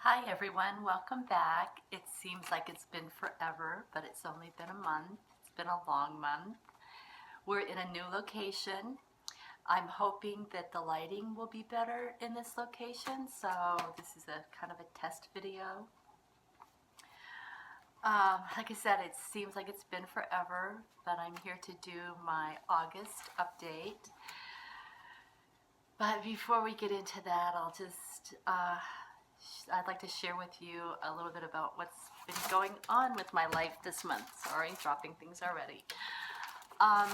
Hi everyone, welcome back. It seems like it's been forever, but it's only been a month. It's been a long month. We're in a new location. I'm hoping that the lighting will be better in this location, so this is a kind of a test video. Like I said, it seems like it's been forever, but I'm here to do my August update. But before we get into that, I'd like to share with you a little bit about what's been going on with my life this month. Sorry, dropping things already. I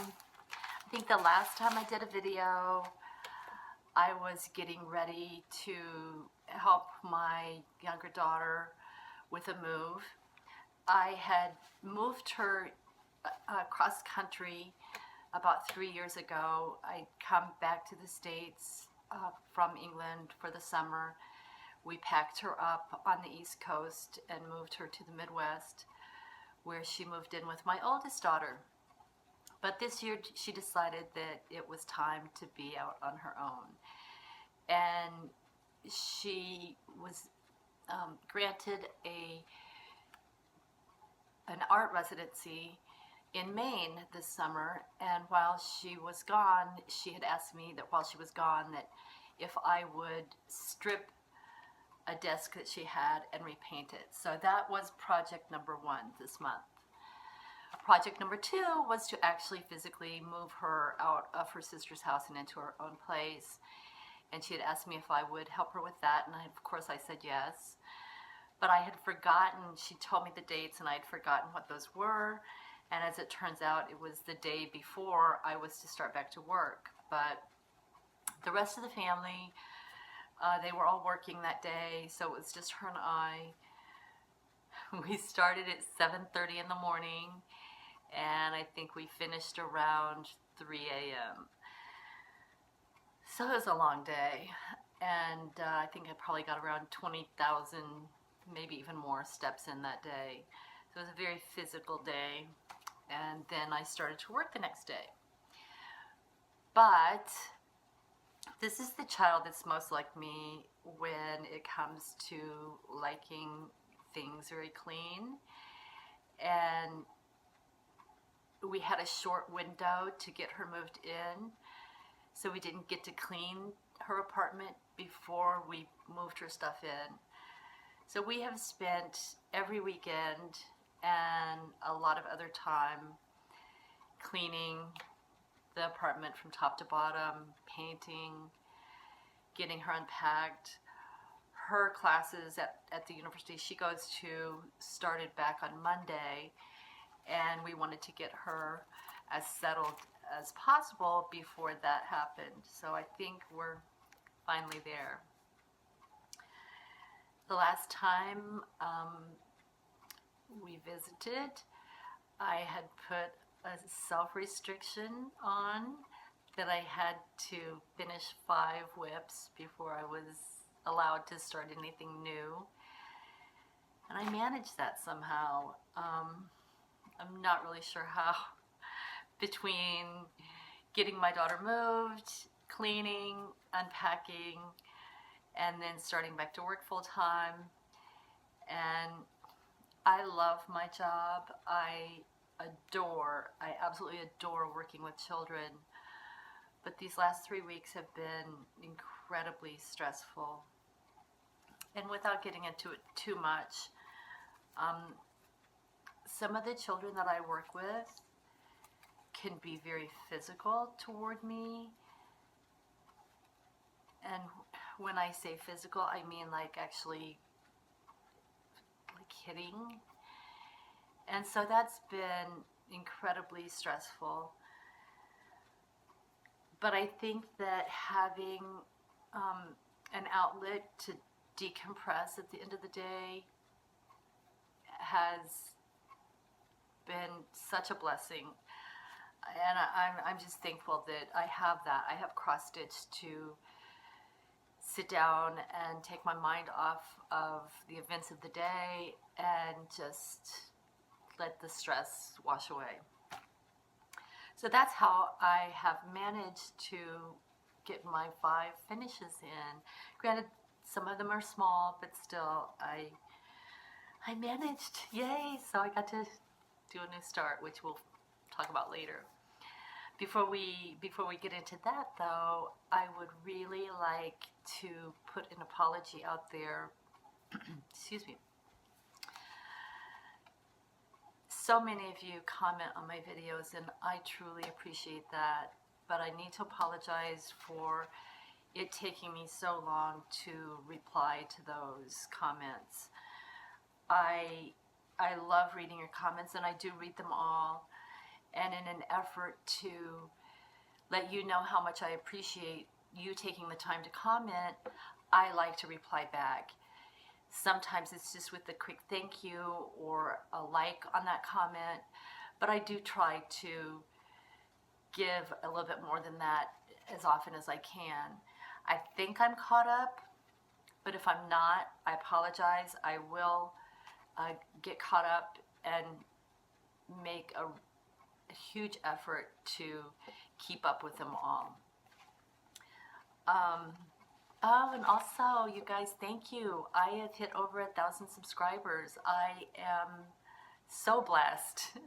think the last time I did a video, I was getting ready to help my younger daughter with a move. I had moved her cross country about 3 years ago. I'd come back to the States from England for the summer. We packed her up on the East Coast and moved her to the Midwest, where she moved in with my oldest daughter. But this year she decided that it was time to be out on her own. And she was granted an art residency in Maine this summer, and while she was gone, she had asked me that while she was gone that if I would strip a desk that she had and repaint it. So that was project number 1 this month. Project number 2 was to actually physically move her out of her sister's house and into her own place. And she had asked me if I would help her with that, and of course I said yes. But I had forgotten, she told me the dates and I had forgotten what those were. And as it turns out, it was the day before I was to start back to work. But the rest of the family, they were all working that day, so it was just her and I. We started at 7:30 in the morning, and I think we finished around 3 a.m. So it was a long day, and I think I probably got around 20,000, maybe even more steps in that day. So it was a very physical day, and then I started to work the next day. But this is the child that's most like me when it comes to liking things very clean. And we had a short window to get her moved in, so we didn't get to clean her apartment before we moved her stuff in. So we have spent every weekend and a lot of other time cleaning the apartment from top to bottom, painting, getting her unpacked. Her classes at the university she goes to started back on Monday, and we wanted to get her as settled as possible before that happened. So I think we're finally there. The last time we visited, I had put a self-restriction on that I had to finish 5 whips before I was allowed to start anything new. And I managed that somehow. I'm not really sure how. Between getting my daughter moved, cleaning, unpacking, and then starting back to work full time. And I love my job. I absolutely adore working with children. But these last 3 weeks have been incredibly stressful. And without getting into it too much, some of the children that I work with can be very physical toward me. And when I say physical, I mean like actually like hitting. And so that's been incredibly stressful. But I think that having an outlet to decompress at the end of the day has been such a blessing. And I'm just thankful that I have that. I have cross stitch to sit down and take my mind off of the events of the day and just let the stress wash away. So that's how I have managed to get my 5 finishes in. Granted, Some of them are small, but still, I managed. Yay! So I got to do a new start, which we'll talk about later. Before we get into that, though, I would really like to put an apology out there. Excuse me. So many of you comment on my videos, and I truly appreciate that, but I need to apologize for it taking me so long to reply to those comments. I love reading your comments, and I do read them all, and in an effort to let you know how much I appreciate you taking the time to comment, I like to reply back. Sometimes it's just with a quick thank you or a like on that comment, but I do try to give a little bit more than that as often as I can. I think I'm caught up, but if I'm not, I apologize. I will get caught up and make a huge effort to keep up with them all. Oh, and also, you guys, thank you. I have hit over 1,000 subscribers. I am so blessed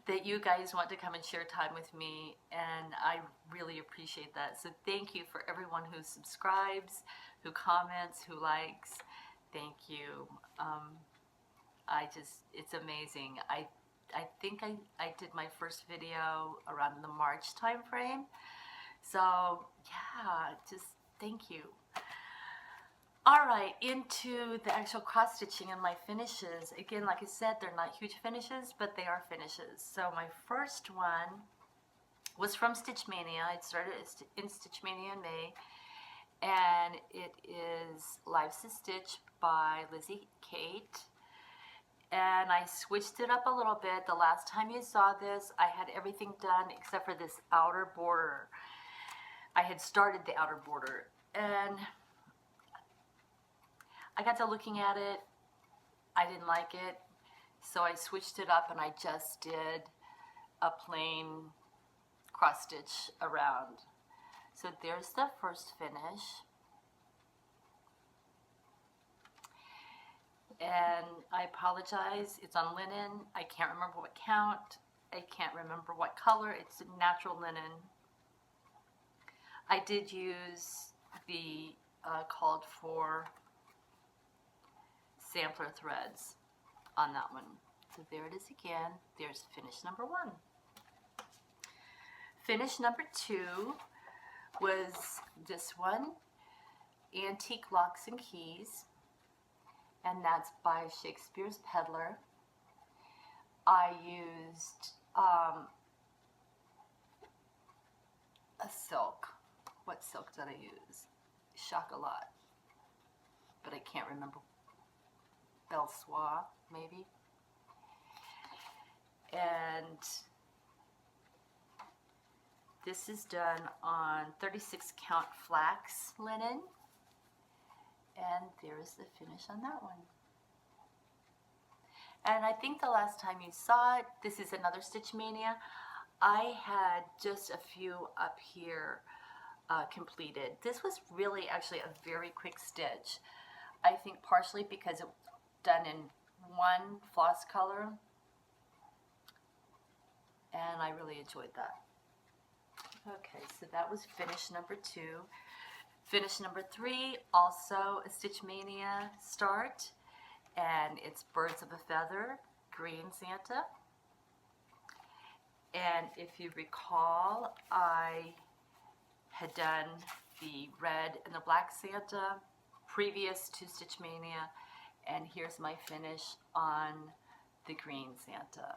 that you guys want to come and share time with me, and I really appreciate that. So thank you for everyone who subscribes, who comments, who likes. Thank you. It's amazing. I think I did my first video around the March time frame. So yeah, just thank you. All right, into the actual cross stitching and my finishes. Again, like I said, they're not huge finishes, but they are finishes. So my first one was from Stitch Mania. I started in Stitch Mania in May, and it is Life's a Stitch by Lizzie Kate. And I switched it up a little bit. The last time you saw this, I had everything done except for this outer border. I had started the outer border, and I got to looking at it. I didn't like it, so I switched it up and I just did a plain cross stitch around. So there's the first finish. And I apologize, it's on linen. I can't remember what count. I can't remember what color. It's natural linen. I did use the called for sampler threads on that one. So there it is again. There's finish number 1. Finish number 2 was this one, Antique Locks and Keys, and that's by Shakespeare's Peddler. I used a silk. What silk did I use? Chocolat, but I can't remember. Belle Soie, maybe. And this is done on 36 count flax linen. And there's the finish on that one. And I think the last time you saw it, this is another Stitch Mania. I had just a few up here completed. This was really actually a very quick stitch. I think partially because it was done in one floss color, and I really enjoyed that. Okay, so that was finish number 2. Finish number 3, also a Stitch Mania start, and it's Birds of a Feather, Green Santa. And if you recall, I had done the red and the black Santa previous to Stitch Mania, and here's my finish on the green Santa.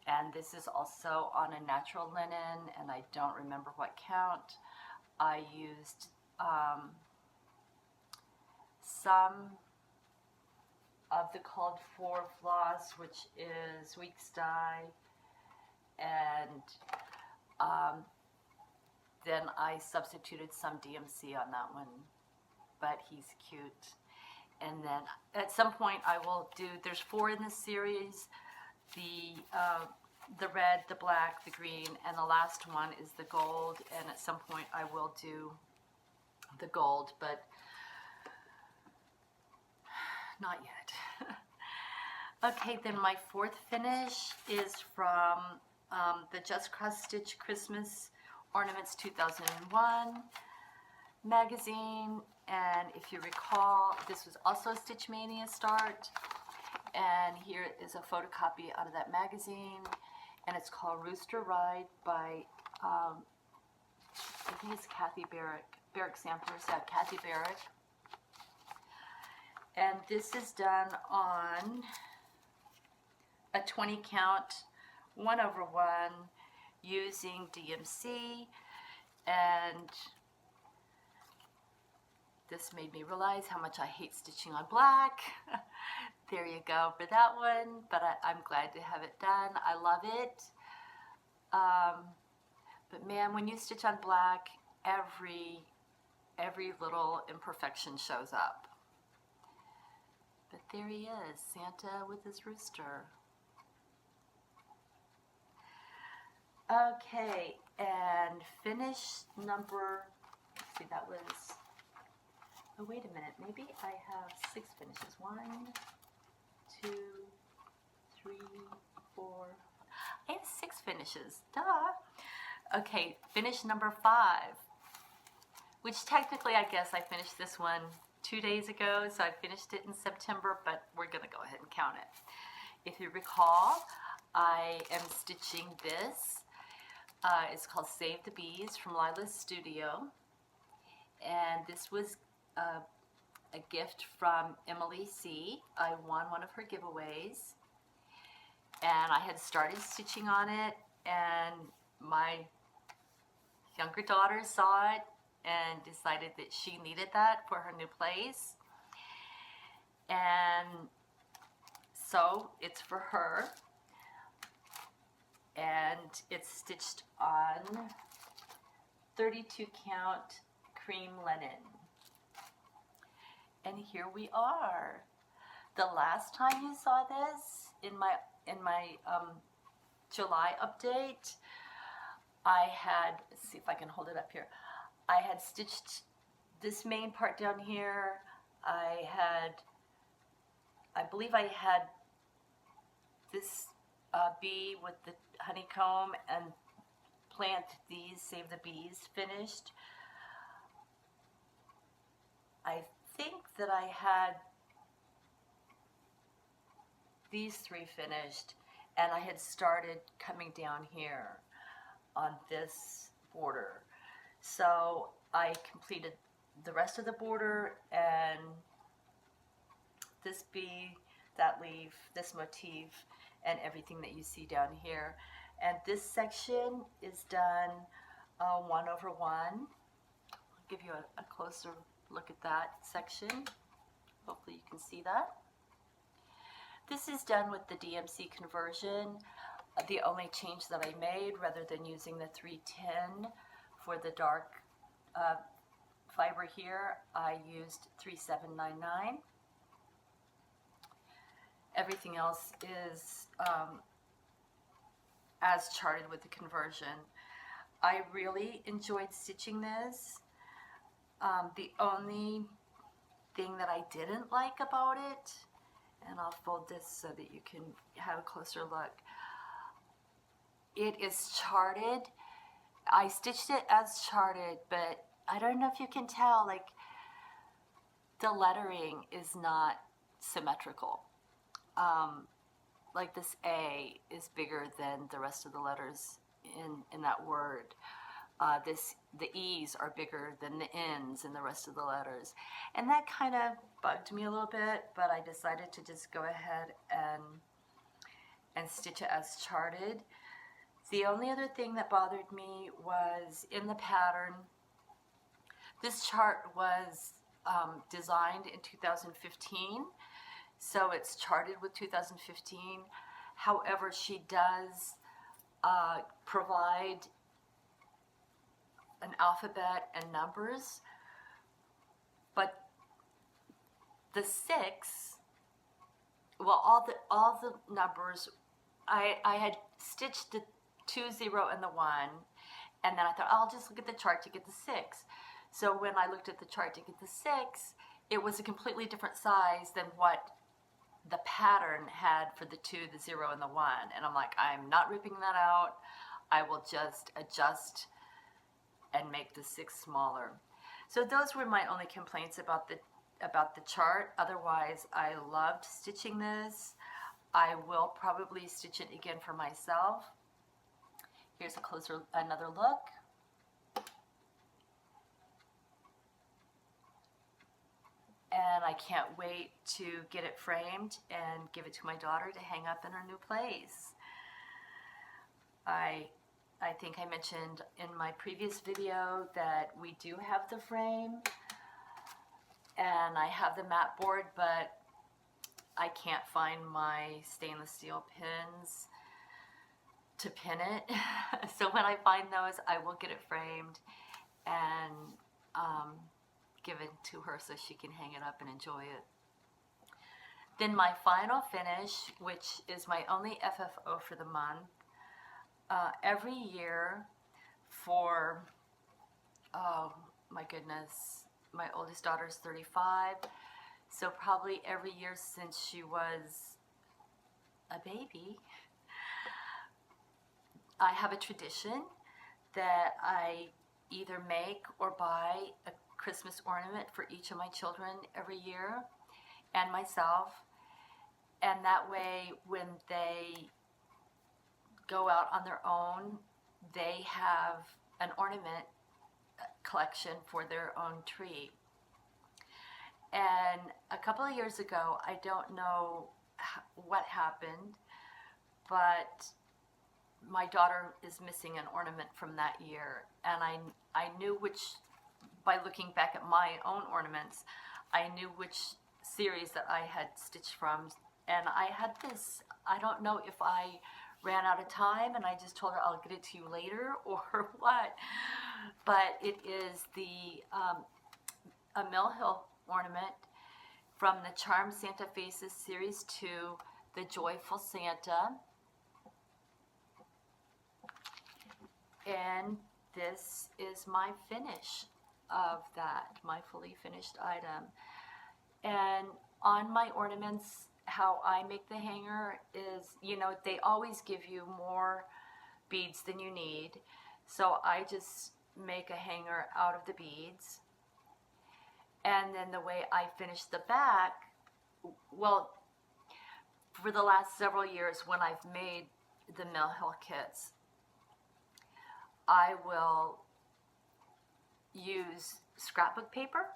And this is also on a natural linen, and I don't remember what count. I used some of the called for floss, which is Weeks Dye, and then I substituted some DMC on that one, but he's cute. And then at some point I will do, there's 4 in this series, the red, the black, the green, and the last one is the gold, and at some point I will do the gold. But not yet. Okay, then my fourth finish is from the Just Cross Stitch Christmas Ornaments 2001 magazine. And if you recall, this was also a Stitch Mania start. And here is a photocopy out of that magazine. And it's called Rooster Ride by, I think it's Kathy Barrick. Barrick Samplers, yeah, Kathy Barrick. And this is done on a 20 count 1/1 using DMC, and this made me realize how much I hate stitching on black. There you go for that one, but I'm glad to have it done. I love it. But man, when you stitch on black, every little imperfection shows up. But there he is, Santa with his rooster. Okay, and finish number, let's see, that was, oh wait a minute, maybe I have 6 finishes. 1, 2, 3, 4, I have 6 finishes, duh. Okay, finish number 5, which technically I guess I finished this one 2 days ago, so I finished it in September, but we're gonna go ahead and count it. If you recall, I am stitching this. It's called Save the Bees from Lila's Studio, and this was a gift from Emily C. I won one of her giveaways, and I had started stitching on it, and my younger daughter saw it and decided that she needed that for her new place, and so it's for her. And it's stitched on 32 count cream linen. And here we are. The last time you saw this in my July update, I had, let's see if I can hold it up here. I had stitched this main part down here. I believe I had this bee with the honeycomb and plant these, Save the Bees, finished. I think that I had these 3 finished, and I had started coming down here on this border. So I completed the rest of the border, and this bee, that leaf, this motif, and everything that you see down here. And this section is done 1/1. I'll give you a closer look at that section. Hopefully you can see that. This is done with the DMC conversion. The only change that I made, rather than using the 310 for the dark fiber here, I used 3799. Everything else is as charted with the conversion. I really enjoyed stitching this. The only thing that I didn't like about it, and I'll fold this so that you can have a closer look, it is charted. I stitched it as charted, but I don't know if you can tell, like, the lettering is not symmetrical. Like this A is bigger than the rest of the letters in that word. The E's are bigger than the N's in the rest of the letters. And that kind of bugged me a little bit, but I decided to just go ahead and stitch it as charted. The only other thing that bothered me was in the pattern. This chart was designed in 2015. So it's charted with 2015. However, she does provide an alphabet and numbers, but the 6, well, all the numbers, I had stitched the 2, 0, and the 1, and then I thought, I'll just look at the chart to get the 6. So when I looked at the chart to get the 6, it was a completely different size than what the pattern had for the 2, the 0, and the 1. And I'm like, I'm not ripping that out. I will just adjust and make the 6 smaller. So those were my only complaints about the chart. Otherwise, I loved stitching this. I will probably stitch it again for myself. Here's another look. And I can't wait to get it framed and give it to my daughter to hang up in her new place. I think I mentioned in my previous video that we do have the frame and I have the mat board, but I can't find my stainless steel pins to pin it. So when I find those, I will get it framed and give it to her so she can hang it up and enjoy it. Then my final finish, which is my only FFO for the month, every year for, oh my goodness, my oldest daughter's 35, so probably every year since she was a baby, I have a tradition that I either make or buy a Christmas ornament for each of my children every year and myself, and that way when they go out on their own, they have an ornament collection for their own tree. And a couple of years ago, I don't know what happened, but my daughter is missing an ornament from that year, and I knew which, by looking back at my own ornaments, I knew which series that I had stitched from, and I had this. I don't know if I ran out of time and I just told her I'll get it to you later or what, but it is a Mill Hill ornament from the Charm Santa Faces Series 2, the Joyful Santa. And this is my finish of that, my fully finished item. And on my ornaments, how I make the hanger is, you know, they always give you more beads than you need. So I just make a hanger out of the beads. And then the way I finish the back, well, for the last several years when I've made the Mill Hill kits, I will use scrapbook paper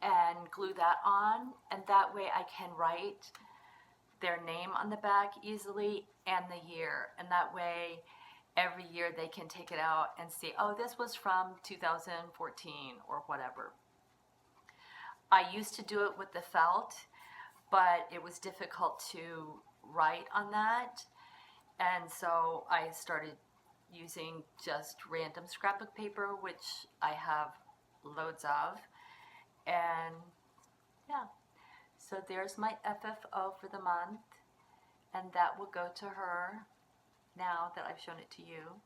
and glue that on, and that way I can write their name on the back easily and the year, and that way every year they can take it out and see, oh, this was from 2014 or whatever. I used to do it with the felt, but it was difficult to write on that, and so I started using just random scrapbook paper, which I have loads of. And yeah, so there's my FFO for the month, and that will go to her now that I've shown it to you.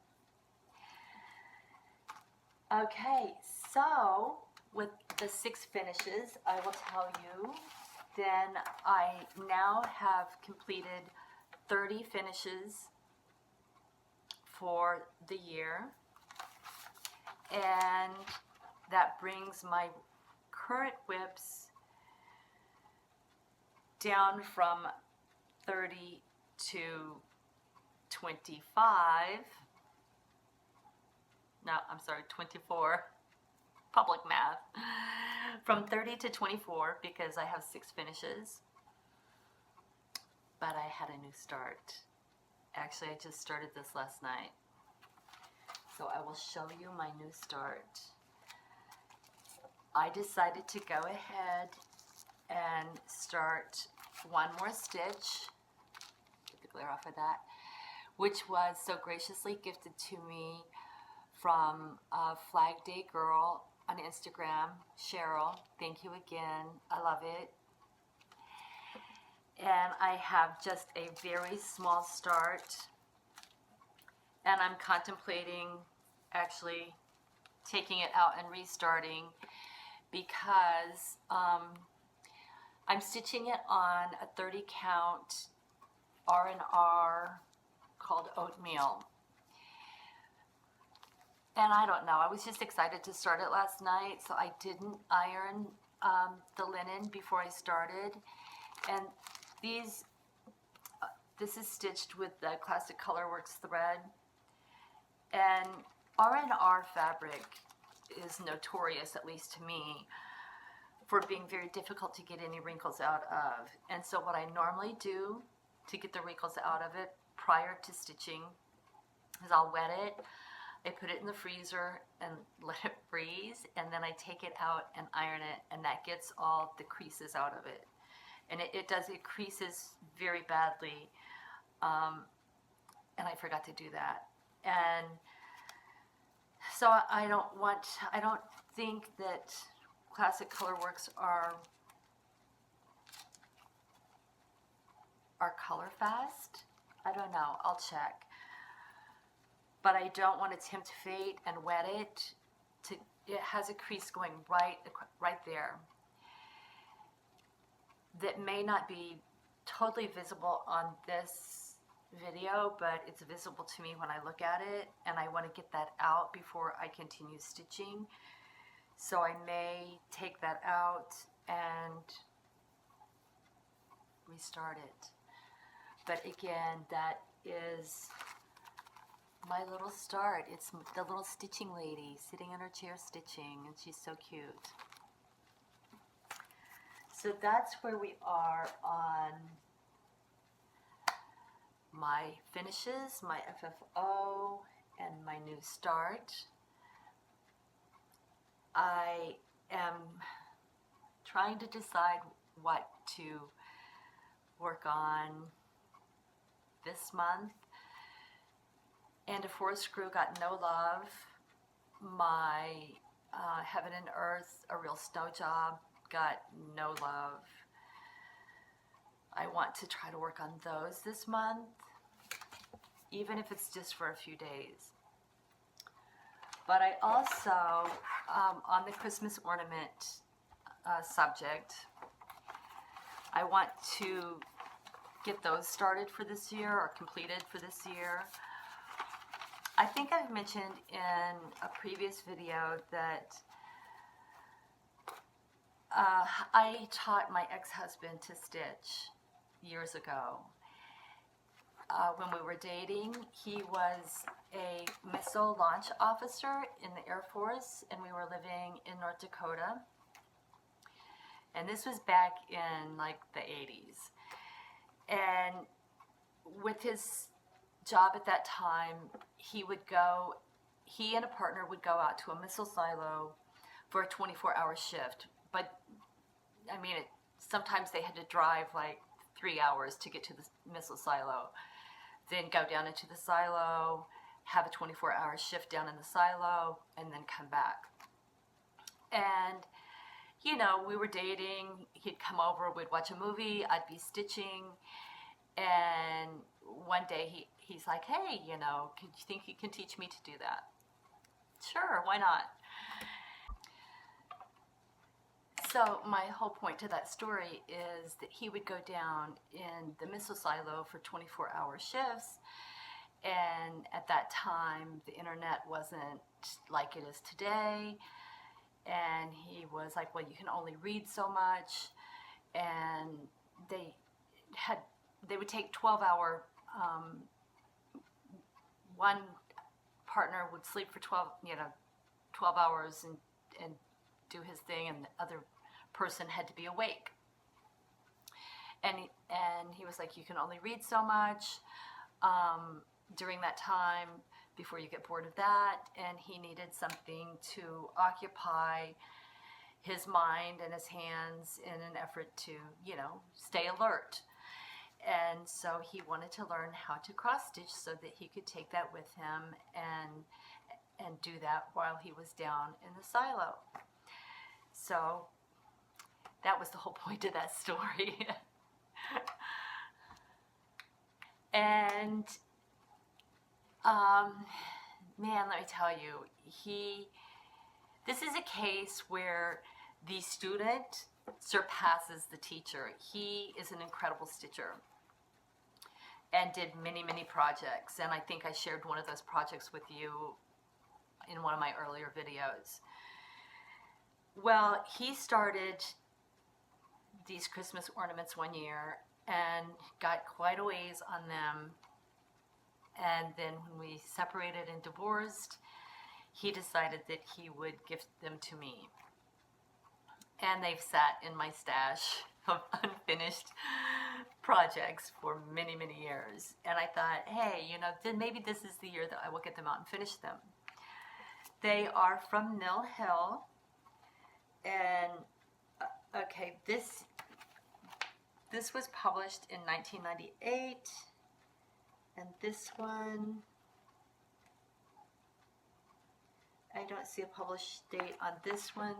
Okay, so with the 6 finishes, I will tell you, then I now have completed 30 finishes for the year, and that brings my current whips down from 30 to 25. No, I'm sorry, 24. Public math. From 30 to 24 because I have 6 finishes. But I had a new start. Actually, I just started this last night. So I will show you my new start. I decided to go ahead and start one more stitch. Get the glare off of that. Which was so graciously gifted to me from Flag Day Girl on Instagram, Cheryl. Thank you again. I love it. And I have just a very small start, and I'm contemplating actually taking it out and restarting because I'm stitching it on a 30 count R&R called Oatmeal. And I don't know, I was just excited to start it last night, so I didn't iron the linen before I started. And this is stitched with the Classic Colorworks thread. And R&R fabric is notorious, at least to me, for being very difficult to get any wrinkles out of. And so what I normally do to get the wrinkles out of it prior to stitching is I'll wet it, I put it in the freezer and let it freeze, and then I take it out and iron it, and that gets all the creases out of it. And it creases very badly, and I forgot to do that. And so I don't think that Classic Colorworks are color fast. I don't know, I'll check. But I don't want to tempt fate and wet it. It has a crease going right there that may not be totally visible on this video, but it's visible to me when I look at it, and I want to get that out before I continue stitching. So I may take that out and restart it. But again, that is my little start. It's the little stitching lady sitting in her chair stitching, and she's so cute. So that's where we are on my finishes, my FFO, and my new start. I am trying to decide what to work on this month. And A Forest Screw got no love. My Heaven and Earth, A Real Snow Job, got no love. I want to try to work on those this month, even if it's just for a few days. But I also, on the Christmas ornament subject, I want to get those started for this year or completed for this year. I think I've mentioned in a previous video that I taught my ex-husband to stitch years ago. When we were dating, he was a missile launch officer in the Air Force, and we were living in North Dakota. And this was back in like the 80s. And with his job at that time, he and a partner would go out to a missile silo for a 24-hour shift. But I mean, sometimes they had to drive like 3 hours to get to the missile silo, then go down into the silo, have a 24-hour shift down in the silo, and then come back. And you know, we were dating, he'd come over, we'd watch a movie, I'd be stitching, and one day he's like, hey, you know, do you think you can teach me to do that? Sure, why not? So my whole point to that story is that he would go down in the missile silo for 24-hour shifts, and at that time the internet wasn't like it is today, and he was like, well, you can only read so much, and they would take 12-hour, one partner would sleep for 12 hours and do his thing, and the other person had to be awake. And he was like, you can only read so much during that time before you get bored of that, and he needed something to occupy his mind and his hands in an effort to, you know, stay alert. And so he wanted to learn how to cross stitch so that he could take that with him and do that while he was down in the silo. So that was the whole point of that story. And man, let me tell you, this is a case where The student surpasses the teacher. He is an incredible stitcher and did many, many projects. And I think I shared one of those projects with you in one of my earlier videos. Well, he started these Christmas ornaments one year and got quite a ways on them. And then when we separated and divorced, he decided that he would gift them to me. And they've sat in my stash of unfinished projects for many, many years. And I thought, hey, you know, then maybe this is the year that I will get them out and finish them. They are from Mill Hill. And, okay, this was published in 1998. And this one, I don't see a published date on this one,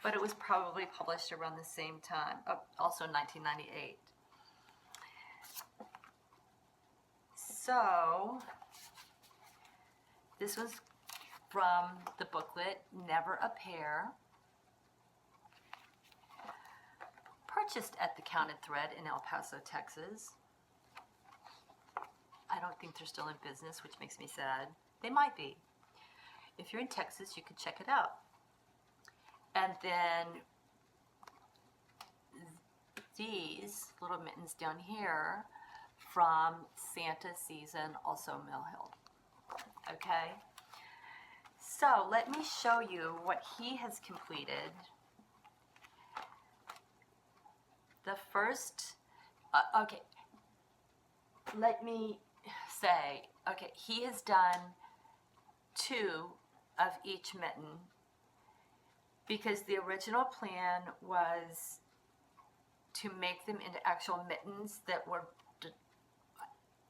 but it was probably published around the same time, also 1998. So, this was from the booklet, Never a Pair. Purchased at the Counted Thread in El Paso, Texas. I don't think they're still in business, which makes me sad. They might be. If you're in Texas, you could check it out. And then these little mittens down here from Santa season, also Mill Hill. Okay? So let me show you what he has completed. The first, okay, let me say, okay, he has done 2 of each mitten because the original plan was to make them into actual mittens that were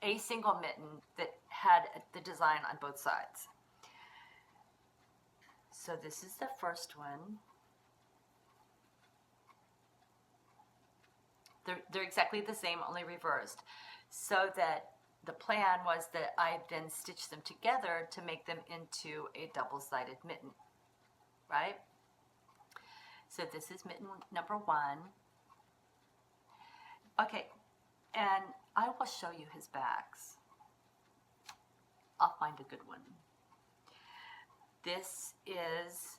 a single mitten that had the design on both sides. So this is the first one. They're exactly the same, only reversed. So that the plan was that I then stitch them together to make them into a double-sided mitten, right? So this is mitten number 1. Okay, and I will show you his backs. I'll find a good one. This is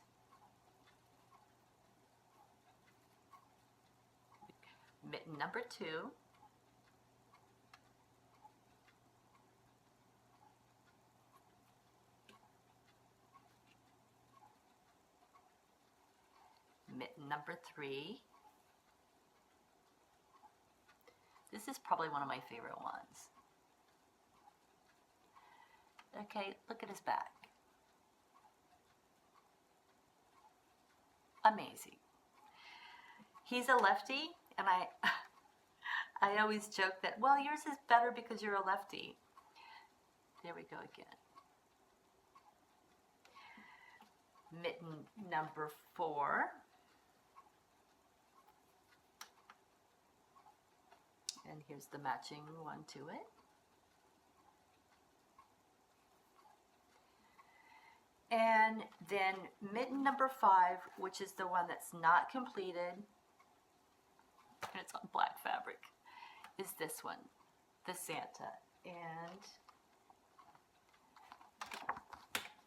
mitten number 2. Mitten number 3. This is probably one of my favorite ones. Okay, look at his back. Amazing. He's a lefty, and I always joke that, well, yours is better because you're a lefty. There we go again. Mitten number 4. And here's the matching one to it. And then mitten number 5, which is the one that's not completed, and it's on black fabric, is this one, the Santa. And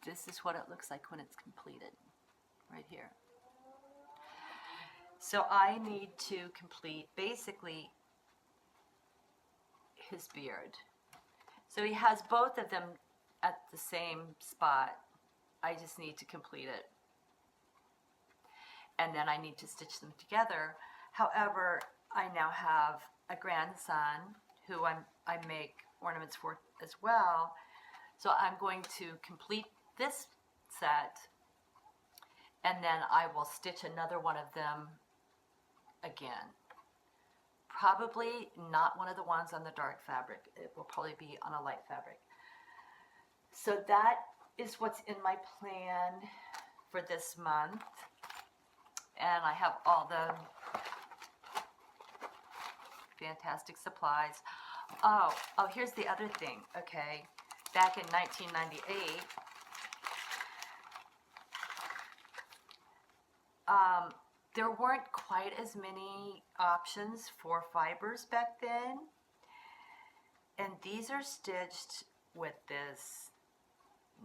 this is what it looks like when it's completed, right here. So I need to complete basically his beard. So he has both of them at the same spot. I just need to complete it. And then I need to stitch them together. However, I now have a grandson who I make ornaments for as well. So I'm going to complete this set, and then I will stitch another one of them again. Probably not one of the ones on the dark fabric. It will probably be on a light fabric. So that is what's in my plan for this month. And I have all the fantastic supplies. Oh, here's the other thing, okay. Back in 1998, there weren't quite as many options for fibers back then. And these are stitched with this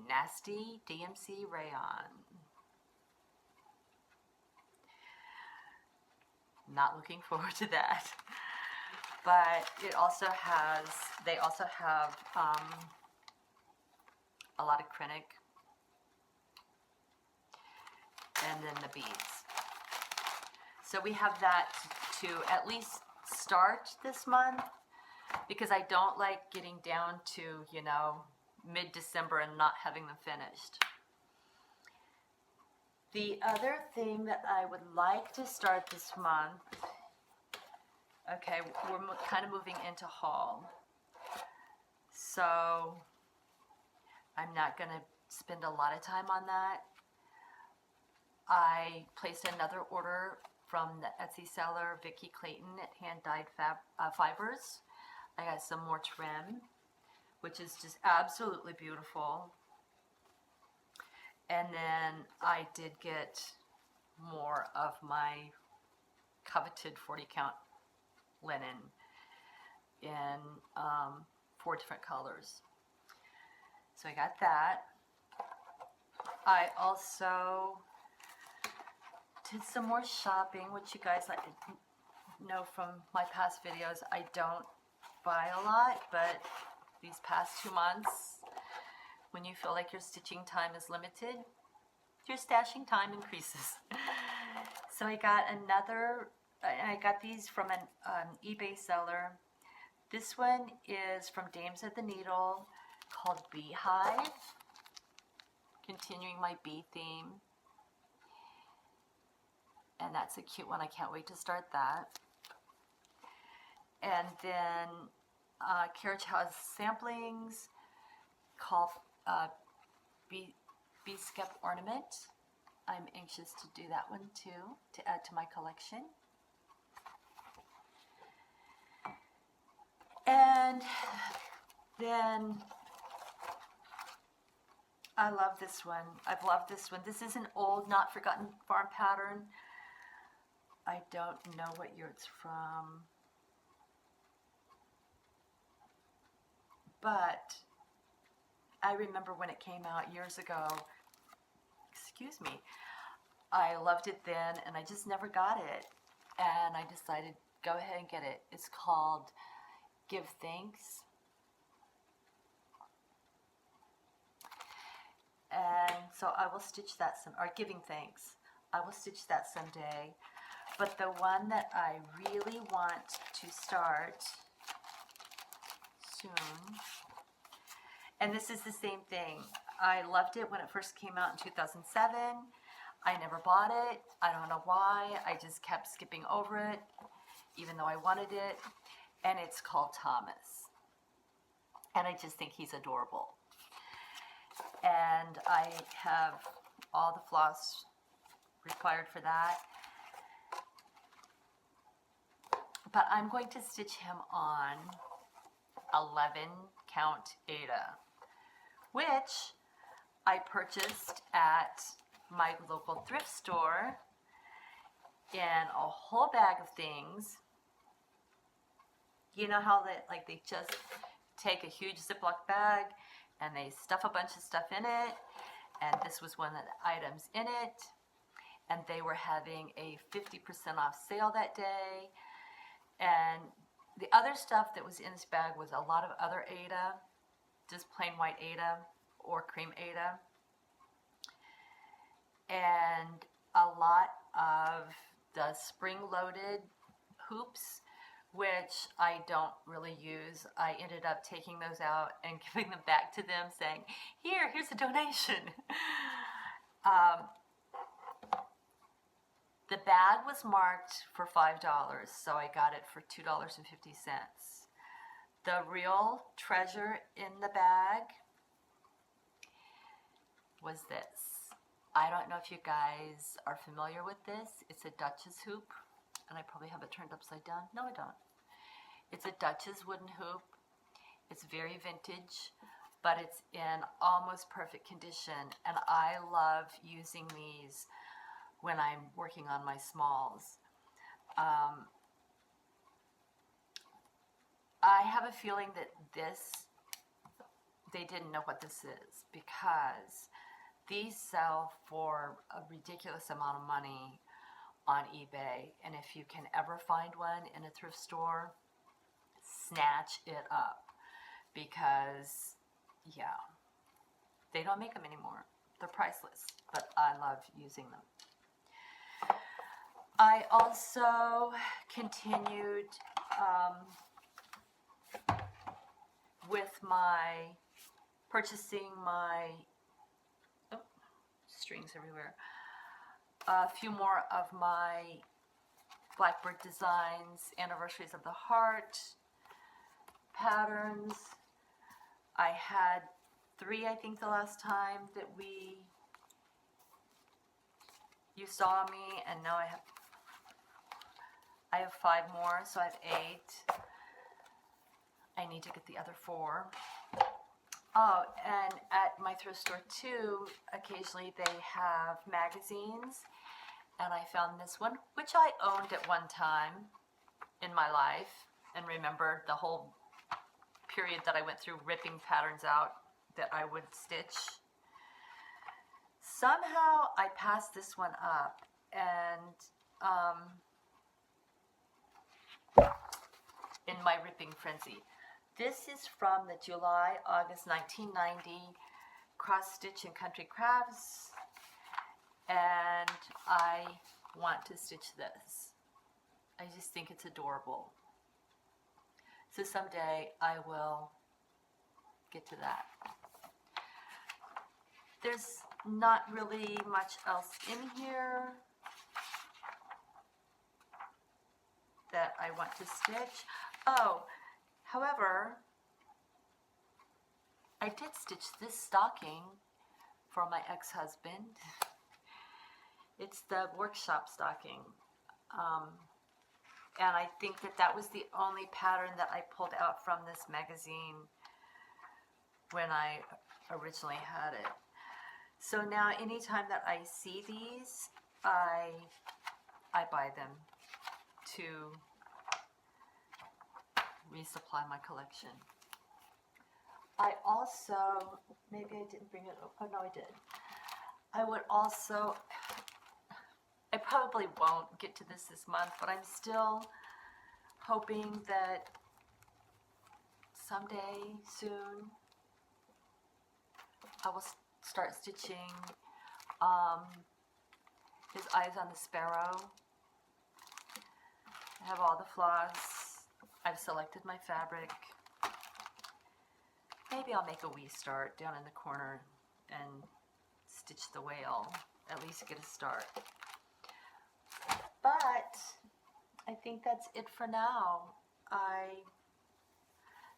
nasty DMC rayon. Not looking forward to that. But it also has, they also have a lot of Krennic, and then the beads. So we have that to at least start this month, because I don't like getting down to, you know, mid-December and not having them finished. The other thing that I would like to start this month, okay, we're kind of moving into fall. So I'm not going to spend a lot of time on that. I placed another order from the Etsy seller, Vicki Clayton, at hand-dyed fibers. I got some more trim, which is just absolutely beautiful. And then I did get more of my coveted 40 count linen in 4 different colors. So I got that. I also did some more shopping, which you guys know from my past videos. I don't buy a lot, but these past 2 months, when you feel like your stitching time is limited, your stashing time increases. So I got another, I got these from an eBay seller. This one is from Dames of the Needle, called Beehive, continuing my bee theme. And that's a cute one. I can't wait to start that. And then Carriage House samplings called Bee Skep Ornament. I'm anxious to do that one too, to add to my collection. And then I love this one. I've loved this one. This is an old, not forgotten farm pattern. I don't know what year it's from, but I remember when it came out years ago. Excuse me. I loved it then, and I just never got it. And I decided, go ahead and get it. It's called Give Thanks. And so I will stitch that or Giving Thanks. I will stitch that someday. But the one that I really want to start soon, and this is the same thing. I loved it when it first came out in 2007. I never bought it. I don't know why. I just kept skipping over it, even though I wanted it. And it's called Thomas. And I just think he's adorable. And I have all the floss required for that. But I'm going to stitch him on 11 count Aida, which I purchased at my local thrift store in a whole bag of things. You know how they just take a huge Ziploc bag and they stuff a bunch of stuff in it, and this was one of the items in it, and they were having a 50% off sale that day. And the other stuff that was in this bag was a lot of other Aida, just plain white Aida or cream Aida, and a lot of the spring-loaded hoops, which I don't really use. I ended up taking those out and giving them back to them, saying, here's a donation. The bag was marked for $5, so I got it for $2.50. The real treasure in the bag was this. I don't know if you guys are familiar with this. It's a Dutchess hoop, and I probably have it turned upside down. No, I don't. It's a Dutchess wooden hoop. It's very vintage, but it's in almost perfect condition, and I love using these when I'm working on my smalls. I have a feeling that they didn't know what this is, because these sell for a ridiculous amount of money on eBay, and if you can ever find one in a thrift store, snatch it up, because yeah, they don't make them anymore. They're priceless, but I love using them. I also continued with purchasing my strings everywhere. A few more of my Blackbird Designs Anniversaries of the Heart patterns. I had 3, I think, the last time that you saw me, and now I have 5 more, so I have 8. I need to get the other 4. Oh, and at my thrift store too, occasionally they have magazines, and I found this one, which I owned at one time in my life, and remember the whole period that I went through ripping patterns out that I would stitch. Somehow I passed this one up, and in my ripping frenzy. This is from the July-August 1990 Cross Stitch and Country Crafts, and I want to stitch this. I just think it's adorable. So someday I will get to that. There's not really much else in here that I want to stitch. Oh, however, I did stitch this stocking for my ex-husband. It's the workshop stocking. And I think that was the only pattern that I pulled out from this magazine when I originally had it. So now anytime that I see these, I buy them to resupply my collection. I also, maybe I didn't bring it, oh no I did. I would also, I probably won't get to this month, but I'm still hoping that someday soon I will start stitching his Eyes on the Sparrow. I have all the floss. I've selected my fabric. Maybe I'll make a wee start down in the corner and stitch the whale, at least get a start. But I think that's it for now.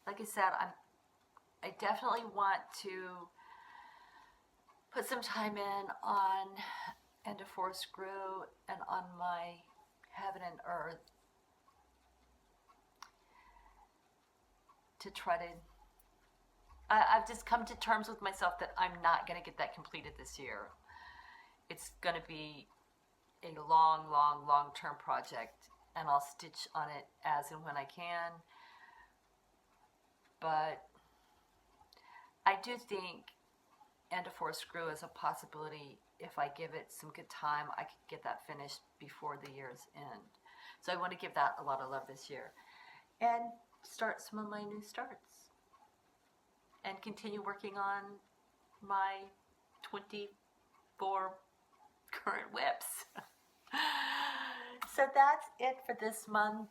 Like I said, I definitely want to put some time in on End of Forest Screw and on my Heaven and Earth to try to, I've just come to terms with myself that I'm not going to get that completed this year. It's going to be a long-term project, and I'll stitch on it as and when I can. But I do think End of Forest Screw is a possibility. If I give it some good time, I could get that finished before the year's end. So I want to give that a lot of love this year and start some of my new starts and continue working on my 24 current whips. So that's it for this month.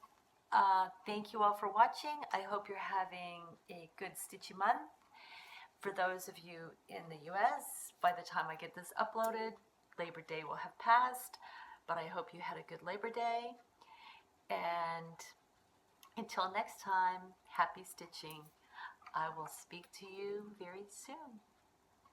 Thank you all for watching. I hope you're having a good stitchy month. For those of you in the US, by the time I get this uploaded, Labor Day will have passed, but I hope you had a good Labor Day. And until next time, happy stitching. I will speak to you very soon.